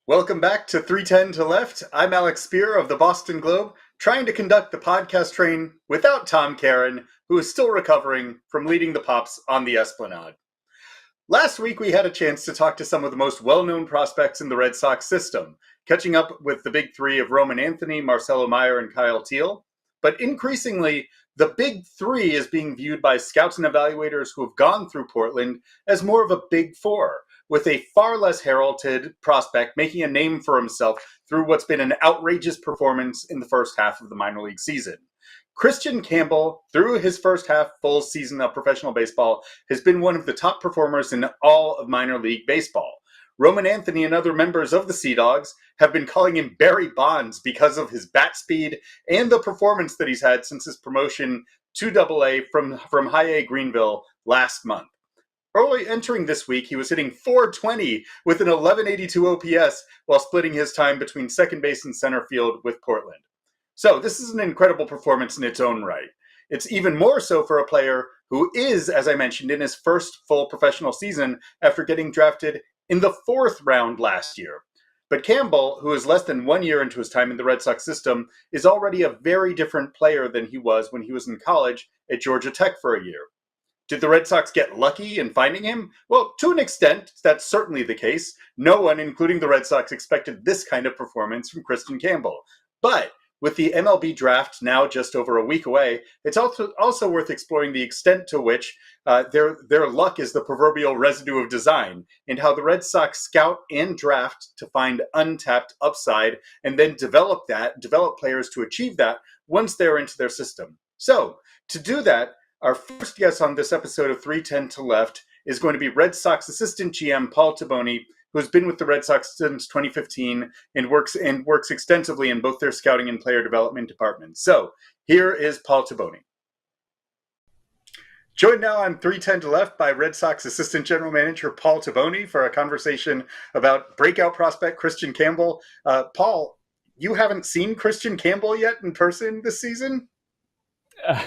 Welcome back to 310 to Left. I'm Alex Speier of the Boston Globe, trying to conduct the podcast train without Tom Caron, who is still recovering from leading the Pops on the Esplanade. Last week, we had a chance to talk to some of the most well-known prospects in the Red Sox system, catching up with the big three of Roman Anthony, Marcelo Meyer, and Kyle Teal. But increasingly, the big three is being viewed by scouts and evaluators who have gone through Portland as more of a big four, with a far less heralded prospect making a name for himself through what's been an outrageous performance in the first half of the minor league season. Kristian Campbell, through his first half full season of professional baseball, has been one of the top performers in all of minor league baseball. Roman Anthony and other members of the Sea Dogs have been calling him Barry Bonds because of his bat speed and the performance that he's had since his promotion to Double-A from High A Greenville last month. Early entering this week, he was hitting .420 with an 1182 OPS while splitting his time between second base and center field with Portland. So this is an incredible performance in its own right. It's even more so for a player who is, as I mentioned, in his first full professional season after getting drafted in the 4th round last year. But Campbell, who is less than 1 year into his time in the Red Sox system, is already a very different player than he was when he was in college at Georgia Tech for a year. Did the Red Sox get lucky in finding him? Well, to an extent, that's certainly the case. No one, including the Red Sox, expected this kind of performance from Kristian Campbell. But with the MLB draft now just over a week away, it's also worth exploring the extent to which their luck is the proverbial residue of design, and how the Red Sox scout and draft to find untapped upside and then develop players to achieve that once they're into their system. So, to do that, our first guest on this episode of 310 to Left is going to be Red Sox assistant GM Paul Toboni, who has been with the Red Sox since 2015 and works extensively in both their scouting and player development departments. So here is Paul Toboni. Joined now on 310 to Left by Red Sox assistant general manager Paul Toboni for a conversation about breakout prospect Kristian Campbell. Paul, you haven't seen Kristian Campbell yet in person this season?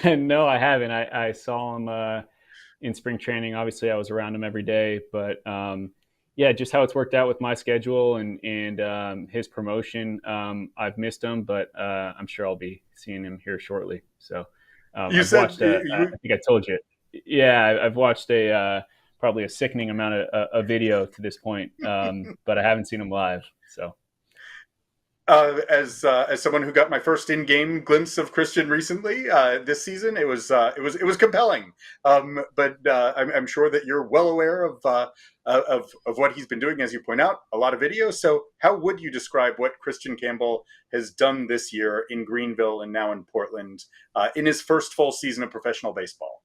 No, I haven't. I saw him in spring training. Obviously, I was around him every day, but yeah, just how it's worked out with my schedule and his promotion. I've missed him, but I'm sure I'll be seeing him here shortly. So I think I told you. Yeah, I've watched probably a sickening amount of video to this point, but I haven't seen him live. So. As someone who got my first in-game glimpse of Kristian recently this season, it was compelling. But I'm sure that you're well aware of what he's been doing, as you point out, a lot of videos. So, how would you describe what Kristian Campbell has done this year in Greenville and now in Portland in his first full season of professional baseball?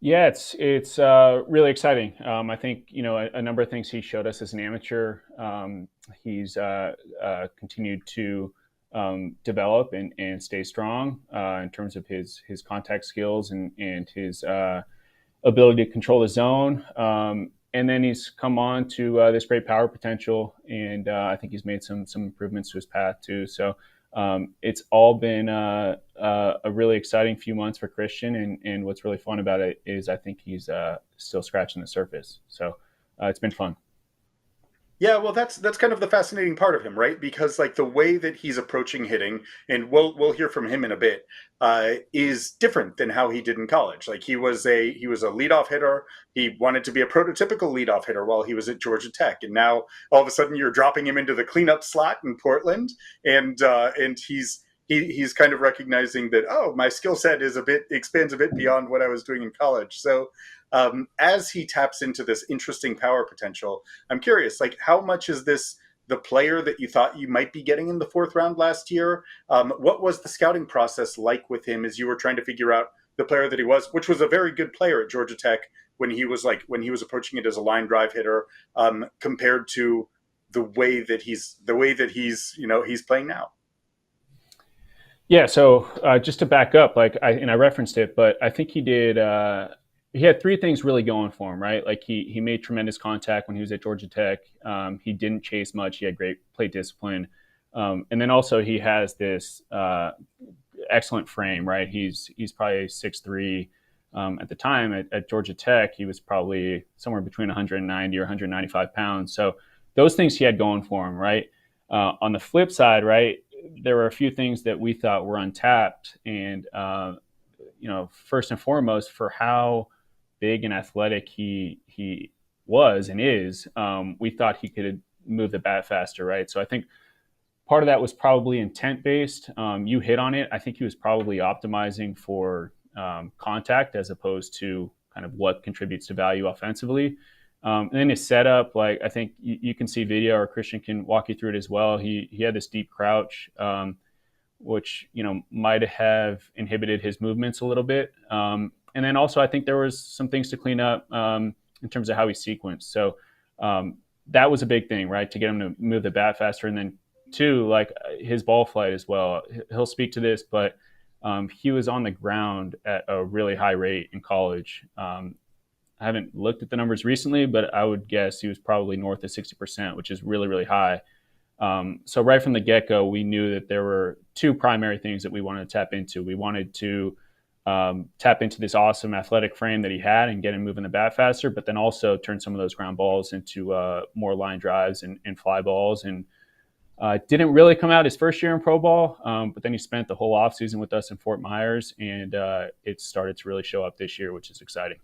Yeah, it's really exciting. I think a number of things he showed us as an amateur. He's continued to develop and stay strong in terms of his contact skills and his ability to control the zone. And then he's come on to this great power potential, and I think he's made some improvements to his path too. So. It's all been a really exciting few months for Kristian, and what's really fun about it is I think he's still scratching the surface. So it's been fun. Yeah, well, that's kind of the fascinating part of him, right? Because like the way that he's approaching hitting, and we'll hear from him in a bit, is different than how he did in college. Like he was a leadoff hitter. He wanted to be a prototypical leadoff hitter while he was at Georgia Tech, and now all of a sudden you're dropping him into the cleanup slot in Portland, and he's kind of recognizing that my skill set expands a bit beyond what I was doing in college. So. As he taps into this interesting power potential, I'm curious, like how much is this the player that you thought you might be getting in the 4th round last year? What was the scouting process like with him as you were trying to figure out the player that he was, which was a very good player at Georgia Tech when he was approaching it as a line drive hitter, compared to the way that he's playing now? Yeah. So just to back up, I referenced it, but I think he did. He had 3 things really going for him, right? Like he made tremendous contact when he was at Georgia Tech. He didn't chase much. He had great plate discipline. And then also he has this excellent frame, right? He's probably 6'3". At the time at Georgia Tech, he was probably somewhere between 190 or 195 pounds. So those things he had going for him, right? On the flip side, right, there were a few things that we thought were untapped, and first and foremost, for how big and athletic he was and is, we thought he could move the bat faster, right? So I think part of that was probably intent based. You hit on it. I think he was probably optimizing for contact as opposed to kind of what contributes to value offensively. And then his setup, like I think you can see video, or Kristian can walk you through it as well. He had this deep crouch, which might have inhibited his movements a little bit. And then also I think there was some things to clean up in terms of how he sequenced. So that was a big thing, right, to get him to move the bat faster. And then two, like his ball flight as well. He'll speak to this, but he was on the ground at a really high rate in college. I haven't looked at the numbers recently, but I would guess he was probably north of 60%, which is really, really high. So right from the get-go, we knew that there were two primary things that we wanted to tap into. We wanted to tap into this awesome athletic frame that he had and get him moving the bat faster, but then also turn some of those ground balls into more line drives and fly balls. And didn't really come out his first year in pro ball, but then he spent the whole offseason with us in Fort Myers, and it started to really show up this year, which is exciting.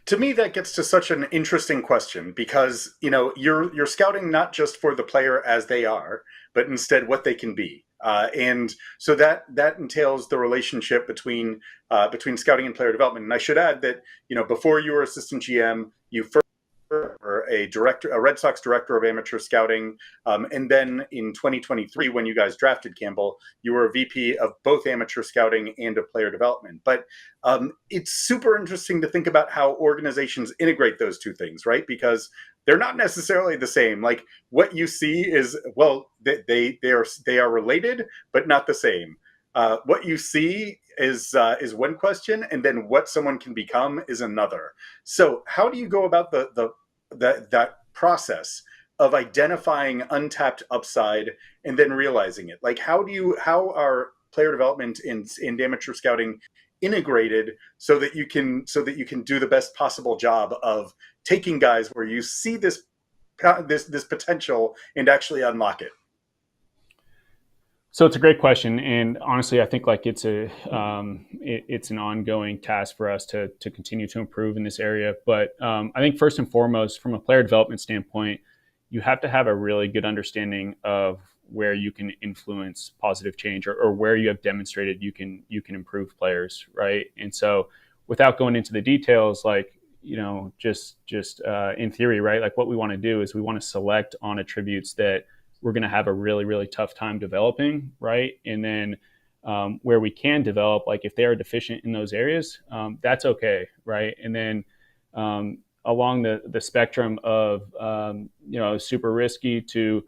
To me, that gets to such an interesting question because, you're scouting not just for the player as they are, but instead what they can be. And so that entails the relationship between scouting and player development. And I should add that, before you were assistant GM, you first were a Red Sox director of amateur scouting. And then in 2023, when you guys drafted Campbell, you were a VP of both amateur scouting and of player development. But it's super interesting to think about how organizations integrate those two things, right? Because they're not necessarily the same. Like what you see is, well, they are related, but not the same. What you see is one question, and then what someone can become is another. So how do you go about that process of identifying untapped upside and then realizing it? Like how are player development and amateur scouting integrated so that you can do the best possible job of taking guys where you see this potential and actually unlock it? So it's a great question, and honestly, I think like it's an ongoing task for us to continue to improve in this area. But I think first and foremost, from a player development standpoint, you have to have a really good understanding of where you can influence positive change, or where you have demonstrated you can improve players, right? And so, without going into the details, like just in theory, right? Like what we want to do is we want to select on attributes that we're going to have a really, really tough time developing, right? And then where we can develop, like if they are deficient in those areas, that's okay, right? And then along the spectrum of, super risky to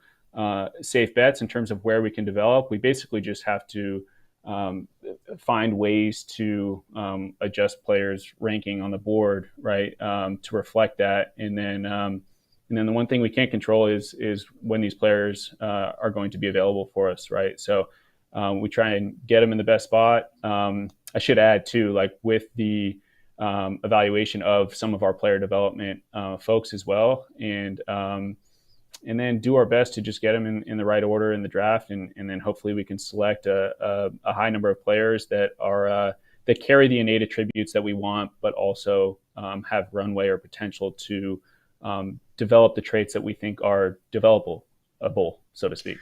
safe bets in terms of where we can develop, we basically just have to find ways to adjust players' ranking on the board, right, to reflect that. And then the one thing we can't control is when these players are going to be available for us, right? So we try and get them in the best spot. I should add too, like with the evaluation of some of our player development folks as well, and then do our best to just get them in the right order in the draft, and then hopefully we can select a high number of players that are that carry the innate attributes that we want, but also have runway or potential to develop the traits that we think are developable, so to speak.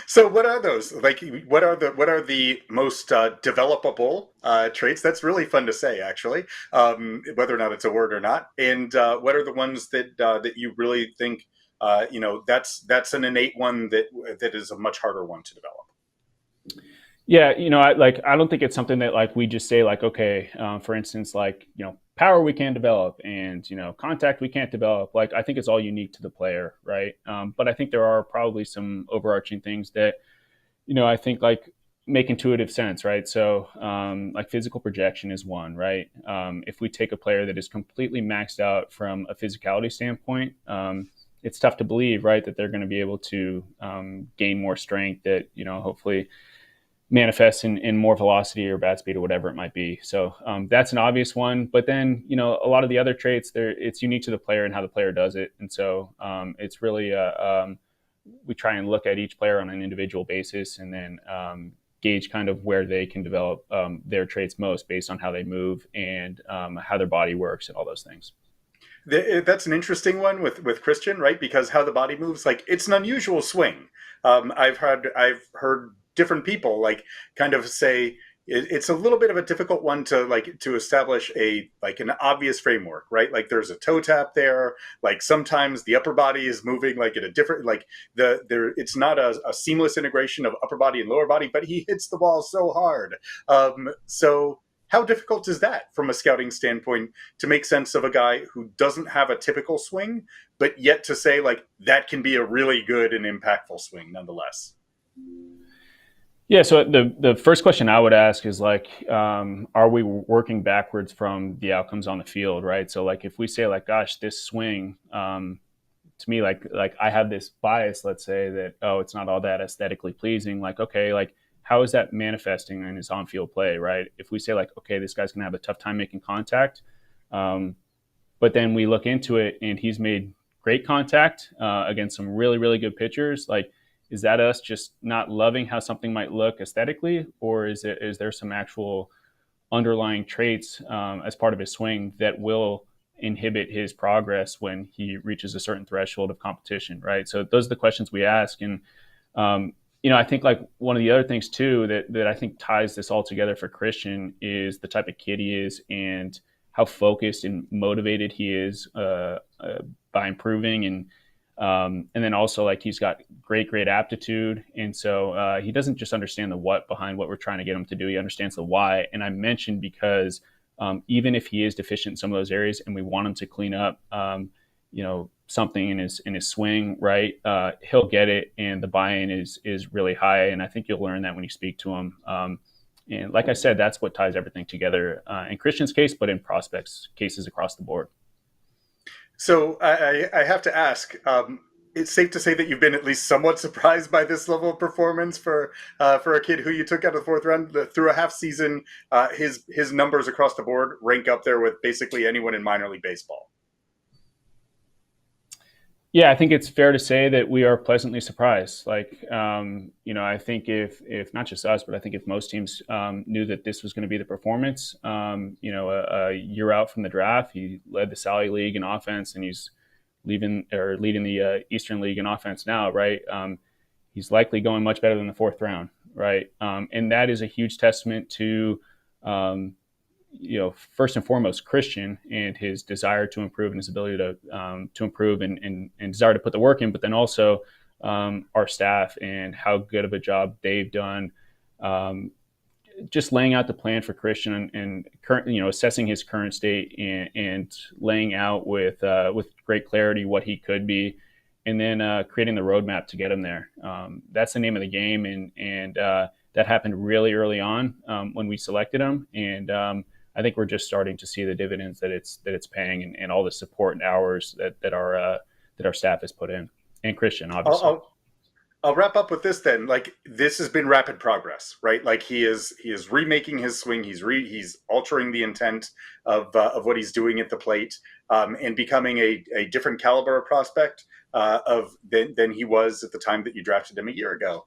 So what are those? Like, what are the most developable traits? That's really fun to say, actually, whether or not it's a word or not. And what are the ones that you really think, that's an innate one that is a much harder one to develop? Yeah, I don't think it's something that like we just say like, okay, for instance, like, power we can develop and, contact we can't develop. Like, I think it's all unique to the player, right? But I think there are probably some overarching things that, I think like make intuitive sense, right? So like physical projection is one, right? If we take a player that is completely maxed out from a physicality standpoint, it's tough to believe, right, that they're going to be able to gain more strength, that, hopefully manifests in more velocity or bat speed or whatever it might be. So that's an obvious one. But then, a lot of the other traits, it's unique to the player and how the player does it. And so it's really, we try and look at each player on an individual basis and then gauge kind of where they can develop their traits most based on how they move and how their body works and all those things. That's an interesting one with Kristian, right? Because how the body moves, like it's an unusual swing. I've heard different people like kind of say it's a little bit of a difficult one to establish an obvious framework, right? Like there's a toe tap there. Like sometimes the upper body is moving like at a different it's not a seamless integration of upper body and lower body, but he hits the ball so hard. So how difficult is that from a scouting standpoint to make sense of a guy who doesn't have a typical swing, but yet to say like that can be a really good and impactful swing nonetheless? Yeah, so the first question I would ask is like, are we working backwards from the outcomes on the field, right? So like if we say like, gosh, this swing, to me, like I have this bias, let's say that, oh, it's not all that aesthetically pleasing. Like, okay, like how is that manifesting in his on-field play, right? If we say like, okay, this guy's gonna have a tough time making contact, but then we look into it and he's made great contact against some really, really good pitchers, like, is that us just not loving how something might look aesthetically, or is there some actual underlying traits as part of his swing that will inhibit his progress when he reaches a certain threshold of competition, right? So those are the questions we ask. And I think like one of the other things too that I think ties this all together for Kristian is the type of kid he is and how focused and motivated he is by improving, and then also like he's got great aptitude, and so he doesn't just understand the what behind what we're trying to get him to do. He understands the why. And I mentioned because even if he is deficient in some of those areas, and we want him to clean up, something in his swing, right? He'll get it, and the buy-in is really high. And I think you'll learn that when you speak to him. And like I said, that's what ties everything together in Kristian's case, but in prospects' cases across the board. So I have to ask, it's safe to say that you've been at least somewhat surprised by this level of performance for a kid who you took out of the fourth round through a half season. His numbers across the board rank up there with basically anyone in minor league baseball. Yeah, I think it's fair to say that we are pleasantly surprised. Like, I think if not just us, but I think if most teams knew that this was going to be the performance, a year out from the draft, he led the Sally League in offense, and he's leading the Eastern League in offense now, right? He's likely going much better than the fourth round, right? And that is a huge testament to first and foremost, Kristian and his desire to improve and his ability to improve and desire to put the work in, but then also our staff and how good of a job they've done just laying out the plan for Kristian and current, assessing his current state and laying out with great clarity what he could be, and then creating the roadmap to get him there. That's the name of the game, and that happened really early on when we selected him, and I think we're just starting to see the dividends that it's paying, and all the support and hours that our staff has put in, and Kristian, obviously. I'll wrap up with this then. Like, this has been rapid progress, right? Like he is remaking his swing. He's altering the intent of what he's doing at the plate, and becoming a different caliber of prospect than he was at the time that you drafted him a year ago.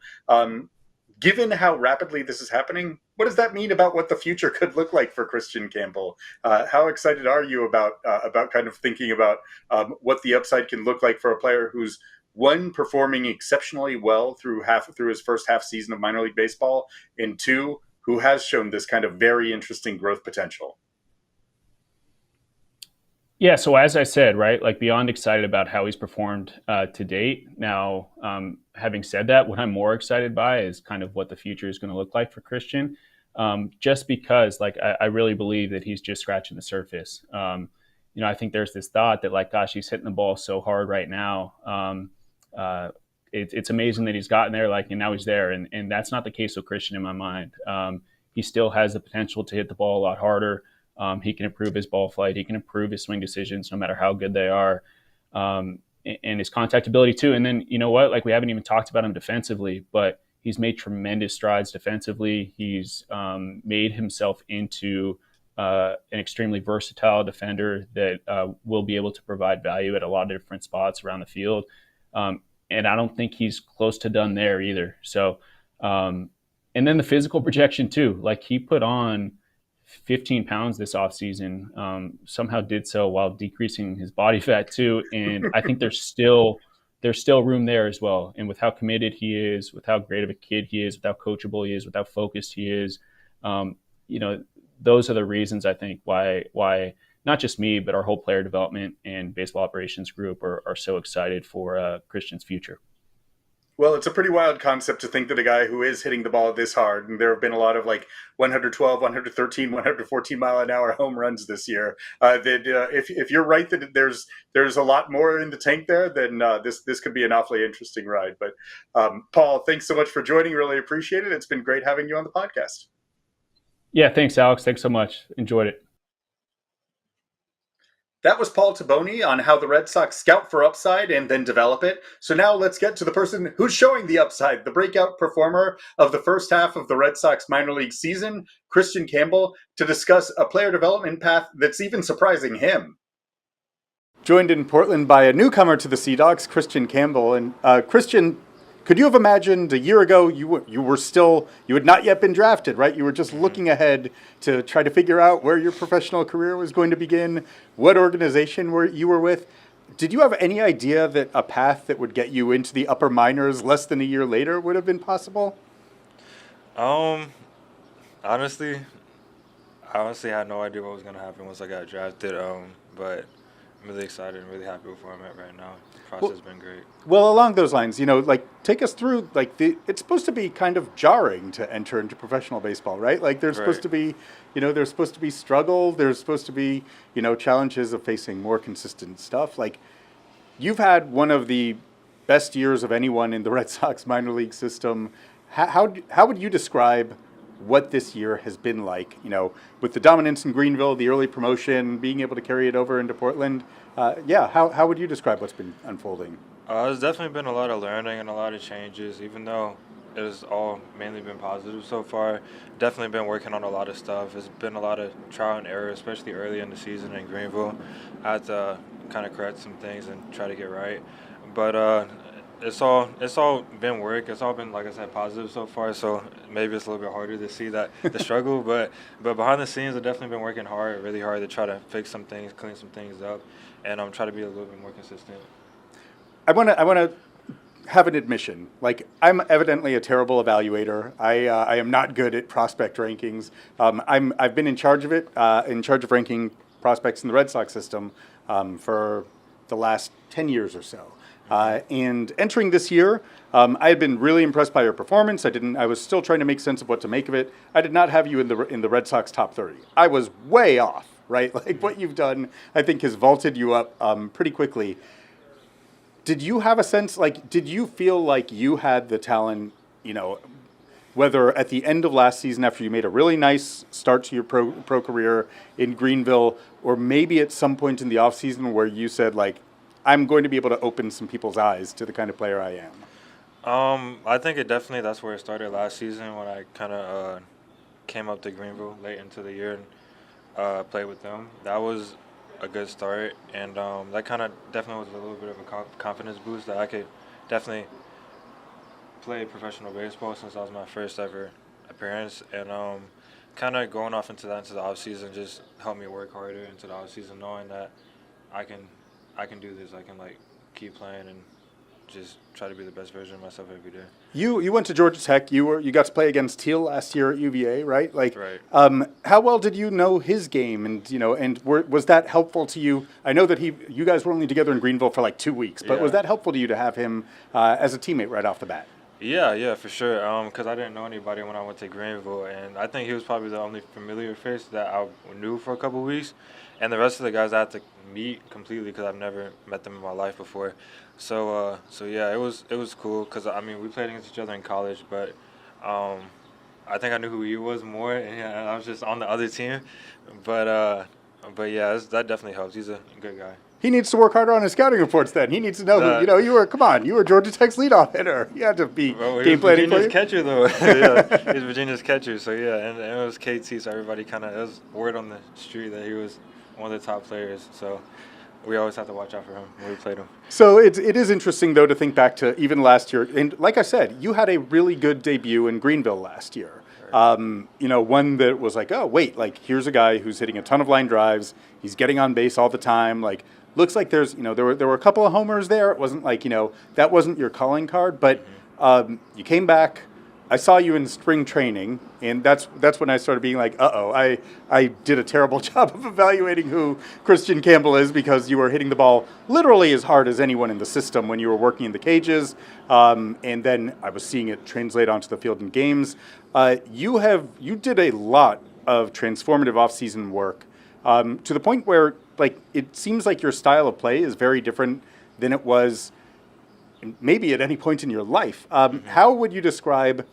Given how rapidly this is happening, what does that mean about what the future could look like for Kristian Campbell? How excited are you about kind of thinking about what the upside can look like for a player who's, one, performing exceptionally well through his first half season of minor league baseball, and two, who has shown this kind of very interesting growth potential? Yeah, so as I said, right, like beyond excited about how he's performed to date. Now, having said that, what I'm more excited by is kind of what the future is going to look like for Kristian, just because like I really believe that he's just scratching the surface. I think there's this thought that like, gosh, he's hitting the ball so hard right now. It's amazing that he's gotten there, like, and now he's there, and that's not the case with Kristian in my mind. He still has the potential to hit the ball a lot harder. He can improve his ball flight. He can improve his swing decisions, no matter how good they are, and his contact ability too. And then, you know what? Like, we haven't even talked about him defensively, but He's made tremendous strides defensively. He's made himself into an extremely versatile defender that will be able to provide value at a lot of different spots around the field. And I don't think he's close to done there either. So, and then the physical projection too. Like, he put on 15 pounds this offseason, somehow did so while decreasing his body fat too. And I think there's still room there as well. And with how committed he is, with how great of a kid he is, with how coachable he is, with how focused he is, those are the reasons I think why not just me, but our whole player development and baseball operations group are so excited for Kristian's future. Well, it's a pretty wild concept to think that a guy who is hitting the ball this hard, and there have been a lot of like 112, 113, 114 mile an hour home runs this year. If you're right that there's a lot more in the tank there, then this could be an awfully interesting ride. But Paul, thanks so much for joining. Really appreciate it. It's been great having you on the podcast. Yeah, thanks, Alex. Thanks so much. Enjoyed it. That was Paul Toboni on how the Red Sox scout for upside and then develop it. So now let's get to the person who's showing the upside, the breakout performer of the first half of the Red Sox minor league season, Kristian Campbell, to discuss a player development path that's even surprising him. Joined in Portland by a newcomer to the Sea Dogs, Kristian Campbell. And Kristian, could you have imagined a year ago you had not yet been drafted, right? You were just looking ahead to try to figure out where your professional career was going to begin, what organization you were with. Did you have any idea that a path that would get you into the upper minors less than a year later would have been possible? Honestly, I had no idea what was going to happen once I got drafted. But I'm really excited and really happy with where I'm at right now. The process has been great. Well, along those lines, take us through, it's supposed to be kind of jarring to enter into professional baseball, right? Like, there's supposed to be, there's supposed to be struggle. There's supposed to be, challenges of facing more consistent stuff. Like, you've had one of the best years of anyone in the Red Sox minor league system. How would you describe what this year has been like, with the dominance in Greenville, the early promotion, being able to carry it over into Portland? How would you describe what's been unfolding? There's definitely been a lot of learning and a lot of changes, even though it's all mainly been positive so far. Definitely been working on a lot of stuff. It's been a lot of trial and error, especially early in the season in Greenville. I had to kind of correct some things and try to get right. But it's all been work. It's all been, like I said, positive so far. So maybe it's a little bit harder to see that the struggle. But behind the scenes, I've definitely been working really hard to try to fix some things, clean some things up, and I'm trying to be a little bit more consistent. I want to have an admission. Like, I'm evidently a terrible evaluator. I am not good at prospect rankings. I've been in charge of it, in charge of ranking prospects in the Red Sox system for the last 10 years or so. And entering this year, I had been really impressed by your performance. I was still trying to make sense of what to make of it. I did not have you in the Red Sox top 30. I was way off, right? Like, what you've done, I think, has vaulted you up pretty quickly. Did you have a sense, did you feel like you had the talent, whether at the end of last season after you made a really nice start to your pro career in Greenville, or maybe at some point in the offseason where you said, I'm going to be able to open some people's eyes to the kind of player I am? I think that's where it started last season when I kind of came up to Greenville late into the year and played with them. That was a good start, and that kind of definitely was a little bit of a confidence boost that I could definitely play professional baseball since that was my first ever appearance. And kind of going off into the offseason just helped me work harder into the offseason, knowing that I can do this. I can keep playing and just try to be the best version of myself every day. You went to Georgia Tech. You got to play against Teal last year at UVA, right? Right. How well did you know his game, and was that helpful to you? I know that you guys were only together in Greenville for 2 weeks, but was that helpful to you to have him as a teammate right off the bat? Yeah, for sure. Because I didn't know anybody when I went to Greenville, and I think he was probably the only familiar face that I knew for a couple of weeks. And the rest of the guys I had to meet completely because I've never met them in my life before. So yeah, it was cool because we played against each other in college, but I think I knew who he was more, and I was just on the other team. But But yeah, that definitely helps. He's a good guy. He needs to work harder on his scouting reports then. He needs to know who, you were Georgia Tech's leadoff hitter. You had to be game planning for you. Virginia's catcher, though. Yeah, he's Virginia's catcher. So, yeah, and it was KT, so everybody it was word on the street that he was one of the top players. So we always have to watch out for him when we played him. So it is interesting, though, to think back to even last year. And like I said, you had a really good debut in Greenville last year. One that was like, oh, wait, like, here's a guy who's hitting a ton of line drives. He's getting on base all the time. Like, looks like there's, there were a couple of homers there. It wasn't like, that wasn't your calling card. But you came back. I saw you in spring training, and that's when I started being like, I did a terrible job of evaluating who Kristian Campbell is, because you were hitting the ball literally as hard as anyone in the system when you were working in the cages, and then I was seeing it translate onto the field in games. You did a lot of transformative offseason work, to the point where, like, it seems like your style of play is very different than it was maybe at any point in your life. How would you describe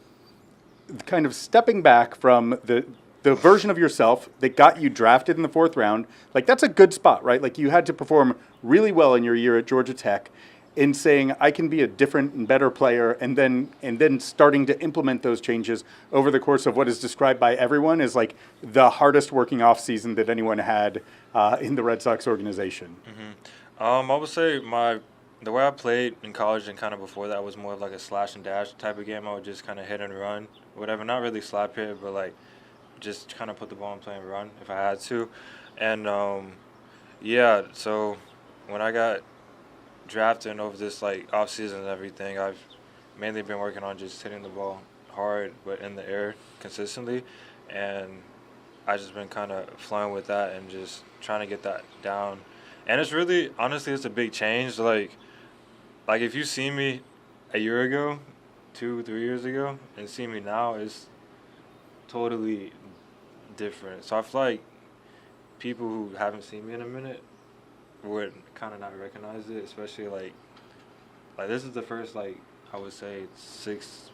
kind of stepping back from the version of yourself that got you drafted in the 4th round? Like, that's a good spot, right? Like, you had to perform really well in your year at Georgia Tech, in saying I can be a different and better player, and then starting to implement those changes over the course of what is described by everyone as like the hardest working off season that anyone had in the Red Sox organization. I would say the way I played in college and kind of before that was more of like a slash and dash type of game. I would just kind of hit and run, whatever. Not really slap hit, but like just kind of put the ball in play and run if I had to. And so when I got drafted over this like off season and everything, I've mainly been working on just hitting the ball hard but in the air consistently, and I just been kind of flowing with that and just trying to get that down. And it's really, honestly, it's a big change. Like if you see me a year ago, 2-3 years ago, and see me now, it's totally different. So I feel like people who haven't seen me in a minute would kind of not recognize it, especially like this is the first, like, I would say 6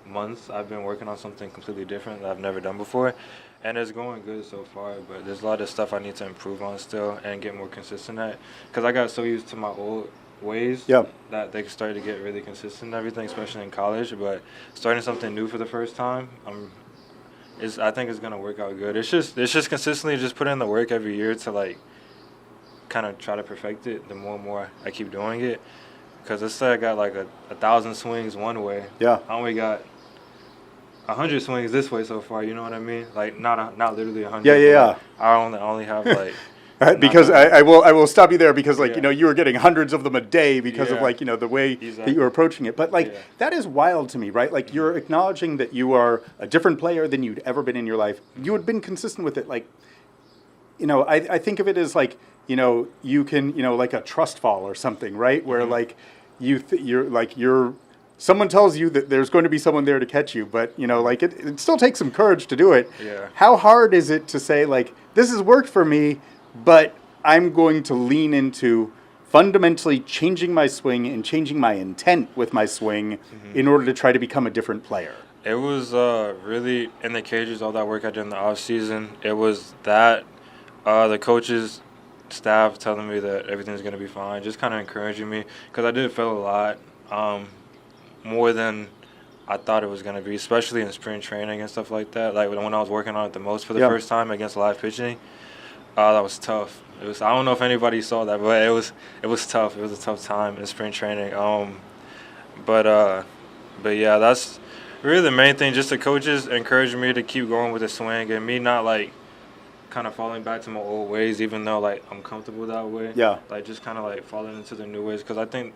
months I've been working on something completely different that I've never done before, and it's going good so far, but there's a lot of stuff I need to improve on still and get more consistent at, because I got so used to my old ways that they started to get really consistent and everything, especially in college. But starting something new for the first time, I think it's gonna work out good. It's just consistently just put in the work every year to like kind of try to perfect it. The more and more I keep doing it, because let's say I got like 1,000 swings one way. I only got 100 swings this way so far. You know what I mean? Like not literally 100. Like I only have like. Right, because I will stop you there, because like you were getting hundreds of them a day because of like the way that you were approaching it. But like that is wild to me, right? Like you're acknowledging that you are a different player than you'd ever been in your life. You had been consistent with it, like I think of it as like you can like a trust fall or something, right? Where like you're someone tells you that there's going to be someone there to catch you, but like it still takes some courage to do it. How hard is it to say like this has worked for me, but I'm going to lean into fundamentally changing my swing and changing my intent with my swing in order to try to become a different player? It was really in the cages, all that work I did in the off season. It was that the coaches, staff telling me that everything's going to be fine, just kind of encouraging me, because I did fail a lot, more than I thought it was going to be, especially in spring training and stuff like that. Like when I was working on it the most for the first time against live pitching. That was tough. I don't know if anybody saw that, but it was tough. It was a tough time in spring training. But yeah, that's really the main thing. Just the coaches encouraging me to keep going with the swing, and me not like kind of falling back to my old ways, even though like I'm comfortable that way. Like just kind of like falling into the new ways, because I think,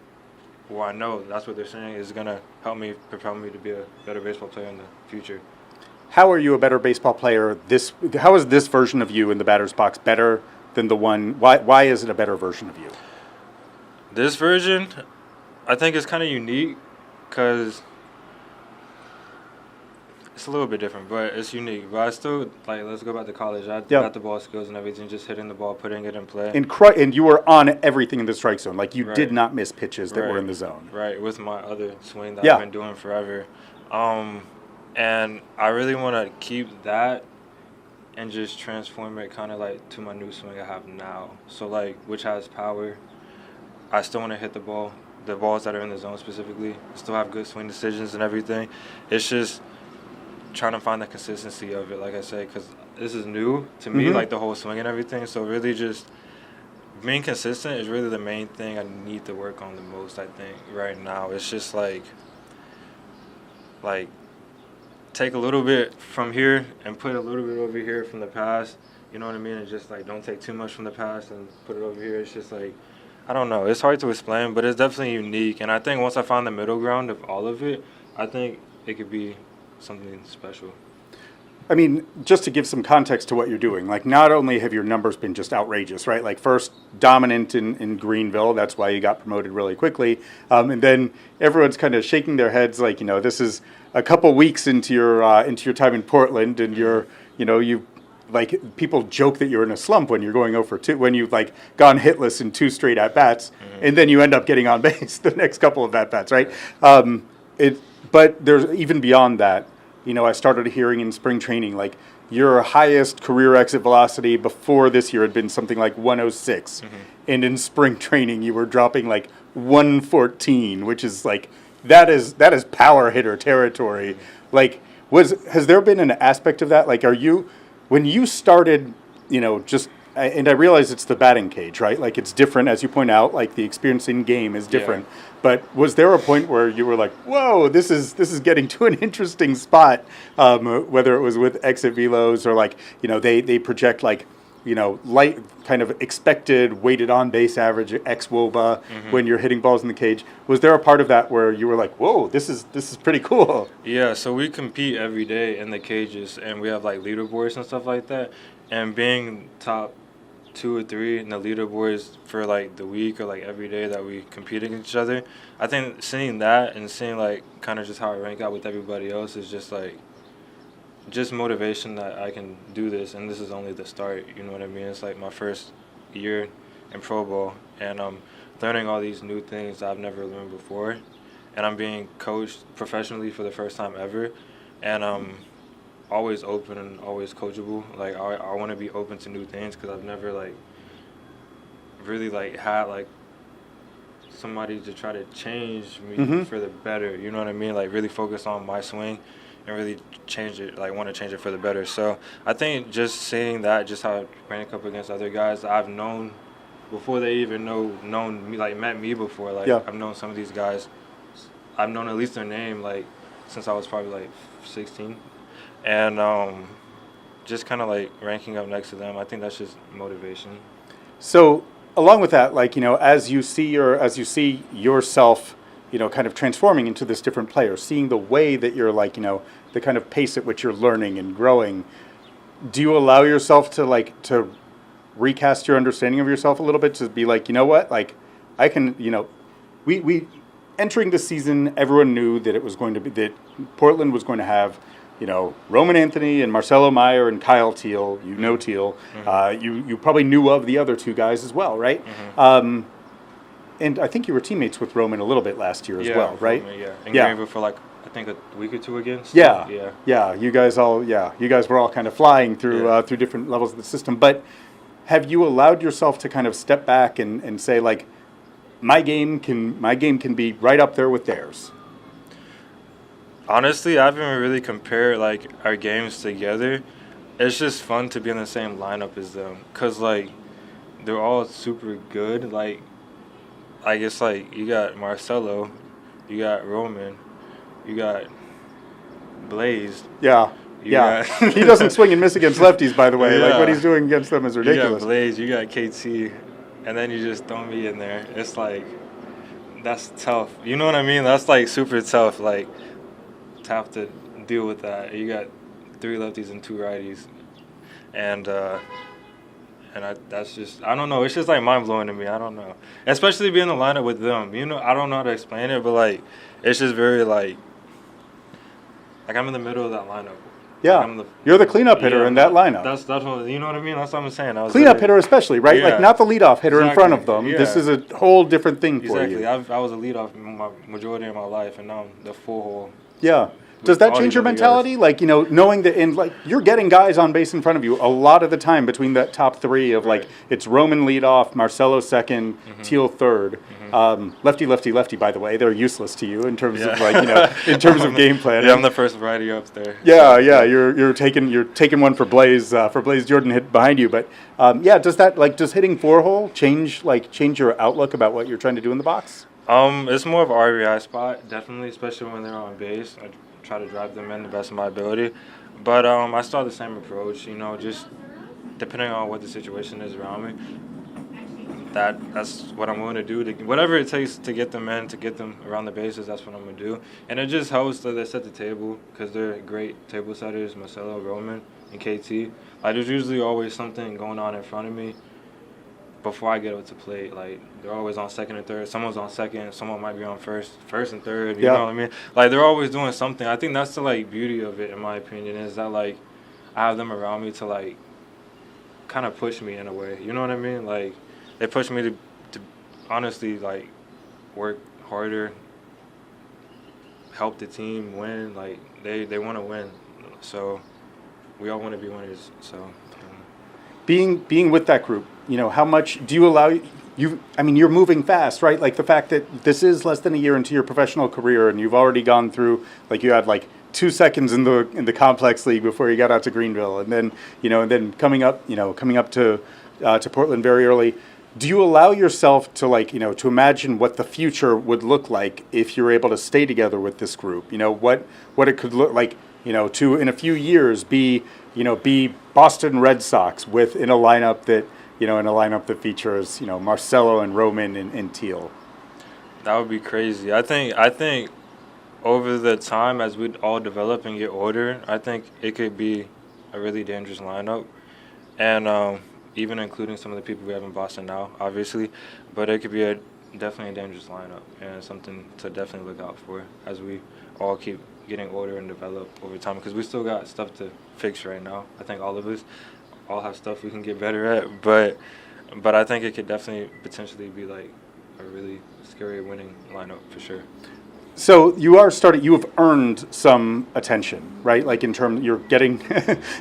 well, I know that's what they're saying is gonna help me, propel me to be a better baseball player in the future. How are you a better baseball player? How is this version of you in the batter's box better than the one? Why is it a better version of you? This version, I think, is kind of unique because it's a little bit different, but it's unique. But I still, like, let's go back to college. I got the ball skills and everything, just hitting the ball, putting it in play. And you were on everything in the strike zone. Like, you did not miss pitches that were in the zone. Right, with my other swing that I've been doing forever. And I really want to keep that and just transform it kind of like to my new swing I have now. So like, which has power. I still want to hit the balls that are in the zone specifically. Still have good swing decisions and everything. It's just trying to find the consistency of it, like I said, because this is new to me, like the whole swing and everything. So really just being consistent is really the main thing I need to work on the most, I think, right now. It's just like take a little bit from here and put a little bit over here from the past, you know what I mean? And just like don't take too much from the past and put it over here. It's just like, I don't know. It's hard to explain, but it's definitely unique. And I think once I find the middle ground of all of it, I think it could be something special. I mean, just to give some context to what you're doing, like not only have your numbers been just outrageous, right? Like first dominant in Greenville, that's why you got promoted really quickly. And then everyone's kind of shaking their heads like, you know, this is a couple weeks into your time in Portland and you like people joke that you're in a slump when you're going 0 for 2, when you've like gone hitless in 2 straight at bats, and then you end up getting on base the next couple of at bats, right? But there's even beyond that. You know, I started hearing in spring training, like your highest career exit velocity before this year had been something like 106. And in spring training, you were dropping like 114, which is like, that is power hitter territory. Like, has there been an aspect of that? Like, when you started, you know, and I realize it's the batting cage, right? Like it's different, as you point out, like the experience in game is different. Yeah. But was there a point where you were like, whoa, this is getting to an interesting spot, whether it was with exit velos or like, you know, they project like, you know, light kind of expected weighted on base average ex-WOBA when you're hitting balls in the cage. Was there a part of that where you were like, whoa, this is pretty cool? Yeah, so we compete every day in the cages and we have like leaderboards and stuff like that. And being top 2 or 3 in the leaderboards for like the week or like every day that we compete against each other, I think seeing that and seeing like kind of just how I rank out with everybody else is just like just motivation that I can do this, and this is only the start, you know what I mean? It's like my first year in pro ball, and I'm learning all these new things I've never learned before, and I'm being coached professionally for the first time ever, and I'm always open and always coachable. Like I want to be open to new things because I've never like really like had like somebody to try to change me for the better, you know what I mean? Like really focus on my swing and really change it, like want to change it for the better. So I think just seeing that, just how I rank up against other guys I've known before they even known me, like met me before. Like I've known some of these guys, I've known at least their name like since I was probably like 16, and just kind of like ranking up next to them. I think that's just motivation. So along with that, like, you know, as you see yourself, you know, kind of transforming into this different player, seeing the way that you're like, you know, the kind of pace at which you're learning and growing, do you allow yourself to recast your understanding of yourself a little bit, to be like, you know what, like I can, you know, we entering the season, everyone knew that it was going to be, that Portland was going to have, you know, Roman Anthony and Marcelo Meyer and Kyle Teal, you know Teal, you probably knew of the other 2 guys as well, right? And I think you were teammates with Roman a little bit last year as well, right? Roman, in Greenville for like, I think a week or 2 against. Yeah. You guys were all kind of flying through through different levels of the system. But have you allowed yourself to kind of step back and say like, my game can be right up there with theirs? Honestly, I haven't really compared like our games together. It's just fun to be in the same lineup as them, cause like they're all super good. Like I guess like you got Marcelo, you got Roman, you got Blaze. Yeah. He doesn't swing and miss against lefties, by the way. Like what he's doing against them is ridiculous. You got Blaze, you got KT, and then you just throw me in there. It's like, that's tough. You know what I mean? That's like super tough. Like to have to deal with that. You got 3 lefties and 2 righties, and that's just, I don't know. It's just like mind blowing to me. I don't know. Especially being in the lineup with them. You know, I don't know how to explain it, but like, it's just very like I'm in the middle of that lineup. Yeah, like you're the cleanup hitter in that lineup. That's what, you know what I mean. That's what I'm saying. Cleanup hitter, especially, right? Yeah. Like not the leadoff hitter in front of them. Yeah. This is a whole different thing for you. Exactly. I was a leadoff majority of my life, and now I'm the full hole. Yeah. Does that all change these your other guys. mentality? Like, knowing that you're getting guys on base in front of you a lot of the time between that top three of Right. it's Roman lead off, Marcelo second, Teal third. Lefty, lefty, lefty, by the way. They're useless to you in terms of in terms of game planning. Yeah, I'm the first variety up there. Yeah, you're taking one for Blaze Jordan hit behind you, but does hitting 4-hole change your outlook about what you're trying to do in the box? It's more of an RBI spot, definitely, especially when they're on base. I try to drive them in the best of my ability, but I still have the same approach. Just depending on what the situation is around me. That's what I'm willing to do. Whatever it takes to get them in, to get them around the bases, that's what I'm going to do. And it just helps that they set the table because they're great table setters, Marcelo, Roman, and KT. There's usually always something going on in front of me before I get up to plate. They're always on second and third. Someone's on second. Someone might be on first and third. You know what I mean? They're always doing something. I think that's the, beauty of it, in my opinion, is that, I have them around me to, kind of push me in a way. You know what I mean? They push me to honestly work harder, help the team win. They want to win, so we all want to be winners. So being with that group, how much do you allow you? I mean, you're moving fast, right? The fact that this is less than a year into your professional career, and you've already gone through you had 2 seconds in the complex league before you got out to Greenville, and then coming up to Portland very early. Do you allow yourself to to imagine what the future would look like if you're able to stay together with this group? What it could look like, to in a few years be Boston Red Sox in a lineup that features Marcelo and Roman and Teal. that would be crazy. I think over the time as we all develop and get older, I think it could be a really dangerous lineup, and even including some of the people we have in Boston now, obviously, but it could be definitely a dangerous lineup and something to definitely look out for as we all keep getting older and develop over time, because we still got stuff to fix right now. I think all of us all have stuff we can get better at, but I think it could definitely potentially be a really scary winning lineup for sure. So you have earned some attention, right? In terms, you're getting,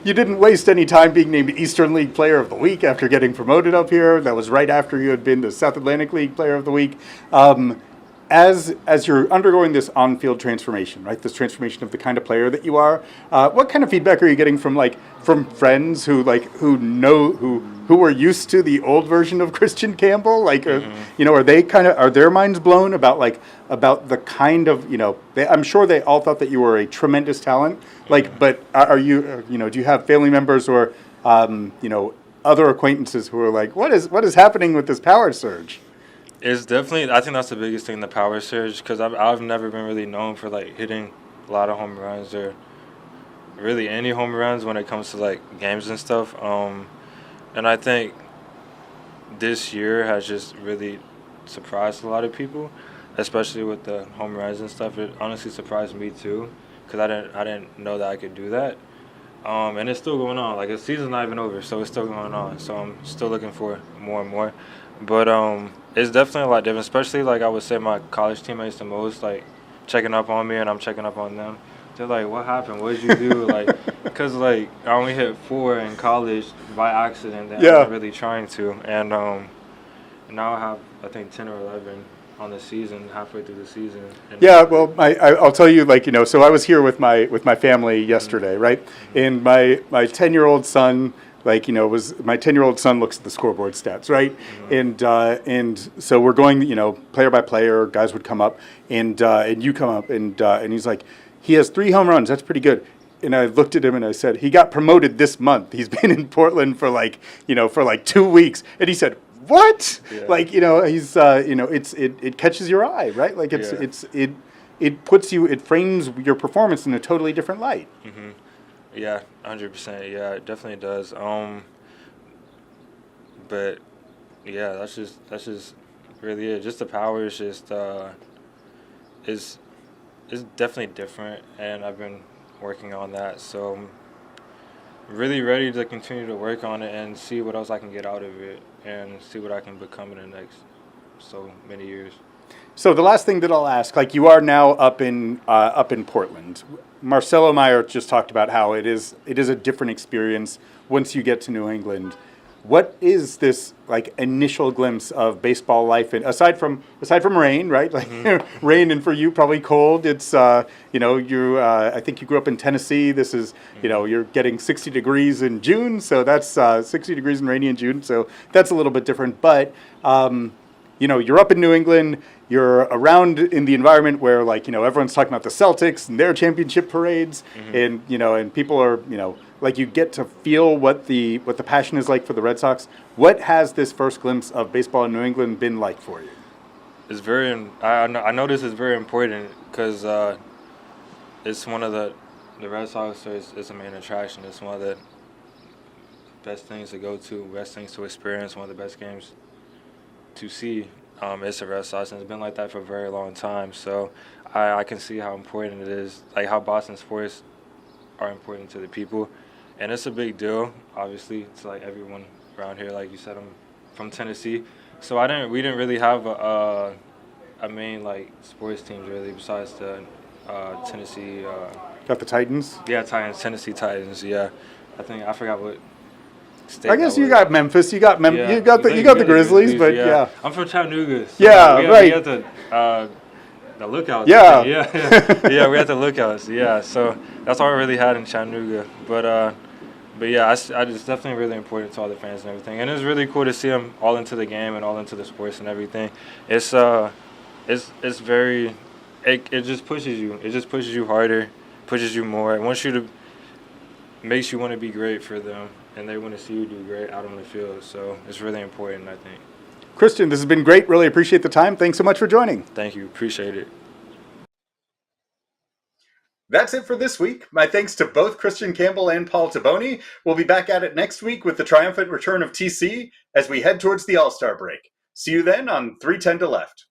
you didn't waste any time being named Eastern League Player of the Week after getting promoted up here. That was right after you had been the South Atlantic League Player of the Week. As you're undergoing this on-field transformation, right? This transformation of the kind of player that you are, what kind of feedback are you getting from friends who were used to the old version of Kristian Campbell? Are their minds blown about the kind of I'm sure they all thought that you were a tremendous talent. But are you do you have family members or other acquaintances who are what is happening with this power surge? It's definitely, I think that's the biggest thing, the power surge, because I've never been really known for hitting a lot of home runs or really any home runs when it comes to games and stuff. And I think this year has just really surprised a lot of people, especially with the home runs and stuff. It honestly surprised me too, because I didn't know that I could do that. And it's still going on. The season's not even over, so it's still going on. So I'm still looking for more and more. But it's definitely a lot different, especially I would say my college teammates the most, checking up on me and I'm checking up on them. They're like, what happened? What did you do? Because I only hit 4 in college by accident. And I wasn't really trying to. And now I have, I think, 10 or 11 on the season, halfway through the season. Yeah, well, I'll tell you, so I was here with my family yesterday, right? And my 10-year-old son, my 10-year-old son looks at the scoreboard stats, right? And so we're going, player by player, guys would come up, and you come up, and he's like, he has 3 home runs. That's pretty good. And I looked at him and I said, he got promoted this month. He's been in Portland for 2 weeks. And he said, what? Yeah. He's it catches your eye, right? It frames your performance in a totally different light. Mm-hmm. Yeah, 100%. Yeah, it definitely does. But yeah, that's just really it. Just the power is just is definitely different, and I've been working on that. So I'm really ready to continue to work on it and see what else I can get out of it, and see what I can become in the next so many years. So the last thing that I'll ask, like you are now up in Portland. Marcelo Meyer just talked about how it is a different experience once you get to New England. What is this like initial glimpse of baseball life? And aside from rain, right? Like rain, and for you probably cold. It's I think you grew up in Tennessee. This is you're getting 60 degrees in June, so that's 60 degrees and rainy in June. So that's a little bit different. But you're up in New England. You're around in the environment where everyone's talking about the Celtics and their championship parades, and and people are like you get to feel what the passion is like for the Red Sox. What has this first glimpse of baseball in New England been like for you? It's very. I know this is very important because it's one of the Red Sox. It's a main attraction. It's one of the best things to go to, best things to experience, one of the best games to see. It's the Red Sox, and it's been like that for a very long time. So I can see how important it is, like how Boston sports are important to the people. And it's a big deal, obviously, to like everyone around here. Like you said, I'm from Tennessee, so we didn't really have a main like sports teams really besides the Tennessee. Got the Titans. Yeah, Tennessee Titans. Yeah, I forgot what. I guess you got Memphis. You got the Grizzlies, but yeah. I'm from Chattanooga. So right. We had the Lookouts. Yeah. Yeah, we had the Lookouts. Yeah, so that's all we really had in Chattanooga. But yeah, it's definitely really important to all the fans and everything. And it's really cool to see them all into the game and all into the sports and everything. It's very, it just pushes you. It just pushes you harder, pushes you more. It wants you to, makes you want to be great for them. And they want to see you do great out on the field. So it's really important, I think. Kristian, this has been great. Really appreciate the time. Thanks so much for joining. Thank you. Appreciate it. That's it for this week. My thanks to both Kristian Campbell and Paul Toboni. We'll be back at it next week with the triumphant return of TC as we head towards the All-Star break. See you then on 310 to Left.